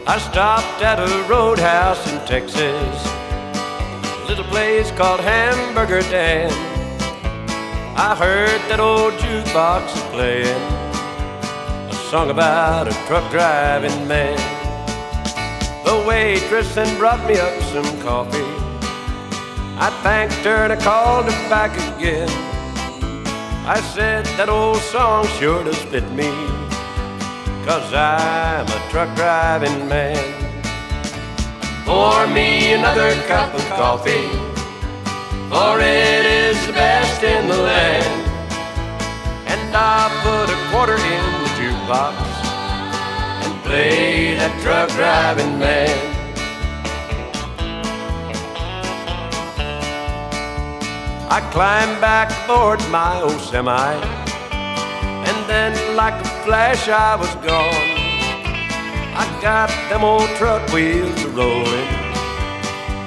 I stopped at a roadhouse in Texas, a little place called Hamburger Dan. I heard that old jukebox playing a song about a truck driving man. The waitress then brought me up some coffee. I thanked her and I called her back again. I said that old song sure does fit me, 'cause I'm a truck driving man. Pour me another cup of coffee, for it is the best in the land. And I'll put a quarter in the jukebox and play that truck driving man. I climbed back aboard my old semi, and then like a flash I was gone. I got them old truck wheels a-rolling,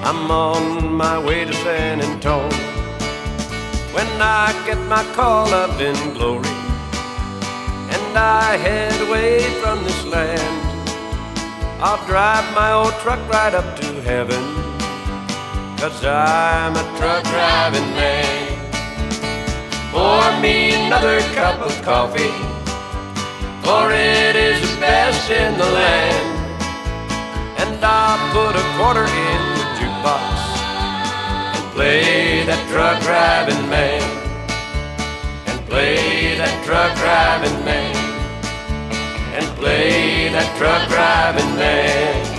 I'm on my way to San Antonio. When I get my call up in glory and I head away from this land, I'll drive my old truck right up to heaven, 'cause I'm a truck driving man. Pour me another cup of coffee, for it is the best in the land. And I'll put a quarter in the jukebox and play that truck driving man, and play that truck driving man, and play that truck driving man.